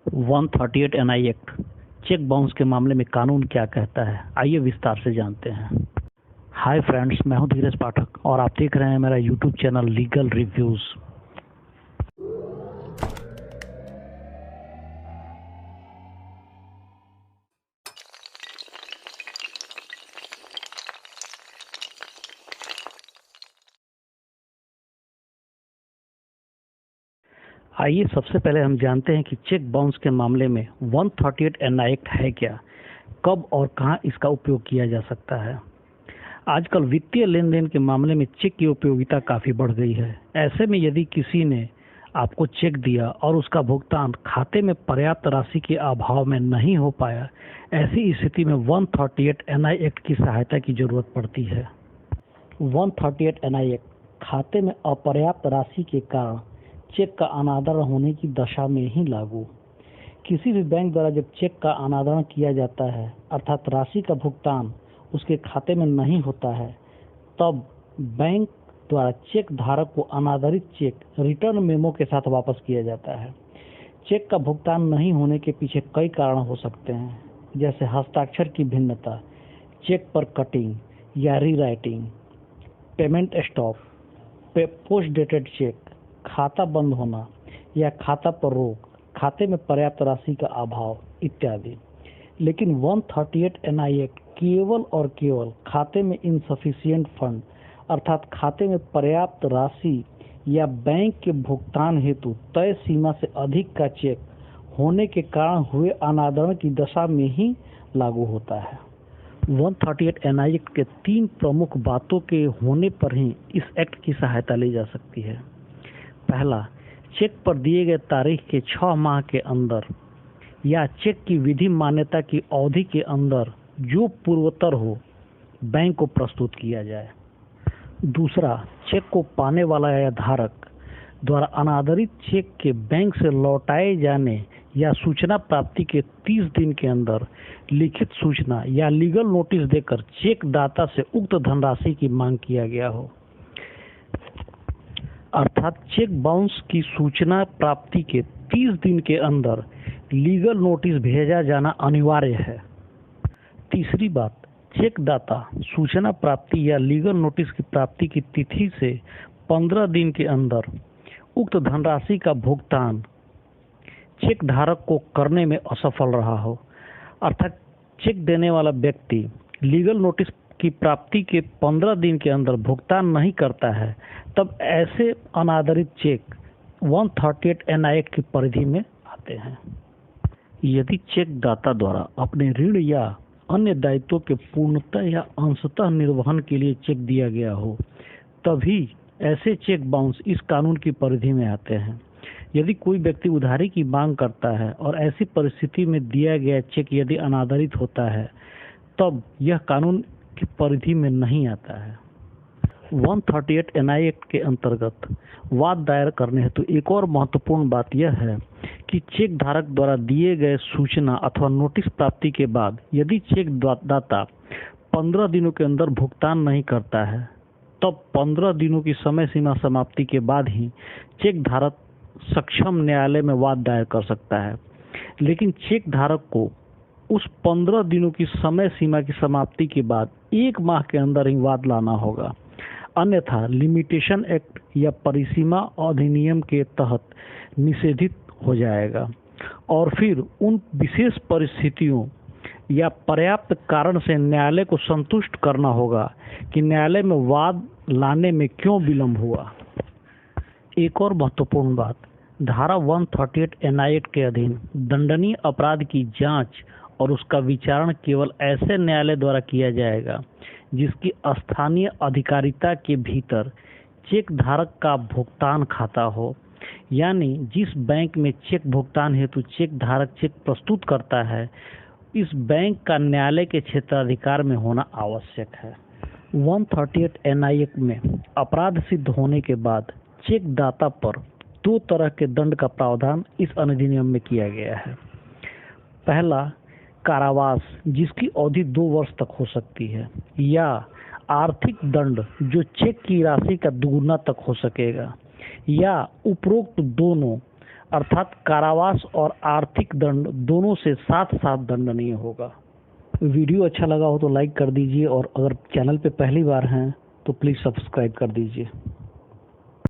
138 NI act cheque bounce के मामले में कानून क्या कहता है, आइए विस्तार से जानते हैं। हाय फ्रेंड्स, मैं हूं धीरज पाठक और आप देख रहे हैं मेरा यूट्यूब चैनल लीगल रिव्यूज। आइए सबसे पहले हम जानते हैं कि चेक बाउंस के मामले में 138 एनआई एक्ट है क्या, कब और कहां इसका उपयोग किया जा सकता है। आजकल वित्तीय लेन देन के मामले में चेक की उपयोगिता काफ़ी बढ़ गई है। ऐसे में यदि किसी ने आपको चेक दिया और उसका भुगतान खाते में पर्याप्त राशि के अभाव में नहीं हो पाया, ऐसी स्थिति में 138 एनआई एक्ट की सहायता की जरूरत पड़ती है। 138 एनआई एक्ट खाते में अपर्याप्त राशि के कारण चेक का अनादरण होने की दशा में ही लागू। किसी भी बैंक द्वारा जब चेक का अनादरण किया जाता है, अर्थात राशि का भुगतान उसके खाते में नहीं होता है, तब बैंक द्वारा चेक धारक को अनादरित चेक रिटर्न मेमो के साथ वापस किया जाता है। चेक का भुगतान नहीं होने के पीछे कई कारण हो सकते हैं, जैसे हस्ताक्षर की भिन्नता, चेक पर कटिंग या rewriting, payment stop, post dated cheque, खाता बंद होना या खाता पर रोक, खाते में पर्याप्त राशि का अभाव इत्यादि। लेकिन 138 एनआई एक्ट केवल और केवल खाते में इनसफिशिएंट फंड अर्थात खाते में पर्याप्त राशि या बैंक के भुगतान हेतु तय सीमा से अधिक का चेक होने के कारण हुए अनादरण की दशा में ही लागू होता है। 138 एनआई एक्ट के 3 प्रमुख बातों के होने पर ही इस एक्ट की सहायता ली जा सकती है। पहला, चेक पर दिए गए तारीख के 6 माह के अंदर या चेक की विधि मान्यता की अवधि के अंदर जो पूर्वोत्तर हो, बैंक को प्रस्तुत किया जाए। दूसरा, चेक को पाने वाला या धारक द्वारा अनादरित चेक के बैंक से लौटाए जाने या सूचना प्राप्ति के 30 दिन के अंदर लिखित सूचना या लीगल नोटिस देकर चेक दाता से उक्त धनराशि की मांग किया गया हो, अर्थात चेक बाउंस की सूचना प्राप्ति के 30 दिन के अंदर लीगल नोटिस भेजा जाना अनिवार्य है। तीसरी बात, चेक दाता सूचना प्राप्ति या लीगल नोटिस की प्राप्ति की तिथि से 15 दिन के अंदर उक्त धनराशि का भुगतान चेक धारक को करने में असफल रहा हो, अर्थात चेक देने वाला व्यक्ति लीगल नोटिस की प्राप्ति के 15 दिन के अंदर भुगतान नहीं करता है, तब ऐसे अनादरित चेक 138 एनआई एक्ट की परिधि में आते हैं। यदि चेक दाता द्वारा अपने ऋण या अन्य दायित्वों के पूर्णतः या अंशतः निर्वहन के लिए चेक दिया गया हो, तभी ऐसे चेक बाउंस इस कानून की परिधि में आते हैं। यदि कोई व्यक्ति उधारी की मांग करता है और ऐसी परिस्थिति में दिया गया चेक यदि अनादरित होता है, तब यह कानून की परिधि में नहीं आता है। 138 एनआई एक्ट के अंतर्गत वाद दायर करने हेतु एक और महत्वपूर्ण बात यह है कि चेक धारक द्वारा दिए गए सूचना अथवा नोटिस प्राप्ति के बाद यदि चेक दाता 15 दिनों के अंदर भुगतान नहीं करता है, तब 15 दिनों की समय सीमा समाप्ति के बाद ही चेक धारक सक्षम न्यायालय में वाद दायर कर सकता है। लेकिन चेक धारक को उस 15 दिनों की समय सीमा की समाप्ति के बाद 1 माह के अंदर ही वाद लाना होगा, अन्यथा लिमिटेशन एक्ट या परिसीमा अधिनियम के तहत निषेधित हो जाएगा और फिर उन विशेष परिस्थितियों या पर्याप्त कारण से न्यायालय को संतुष्ट करना होगा कि न्यायालय में वाद लाने में क्यों विलंब हुआ। एक और महत्वपूर्ण बात, धारा 138 एनआई एक्ट के अधीन दंडनीय अपराध की जांच और उसका विचारण केवल ऐसे न्यायालय द्वारा किया जाएगा जिसकी स्थानीय अधिकारिता के भीतर चेक धारक का भुगतान खाता हो, यानी जिस बैंक में चेक भुगतान हेतु चेक धारक चेक प्रस्तुत करता है, इस बैंक का न्यायालय के क्षेत्राधिकार में होना आवश्यक है। 138 एनआई एक्ट में अपराध सिद्ध होने के बाद चेक दाता पर 2 तरह के दंड का प्रावधान इस अधिनियम में किया गया है। पहला, कारावास जिसकी अवधि 2 वर्ष तक हो सकती है, या आर्थिक दंड जो चेक की राशि का दुगुना तक हो सकेगा, या उपरोक्त दोनों अर्थात कारावास और आर्थिक दंड दोनों से साथ साथ दंडनीय होगा। वीडियो अच्छा लगा हो तो लाइक कर दीजिए और अगर चैनल पे पहली बार हैं तो प्लीज़ सब्सक्राइब कर दीजिए।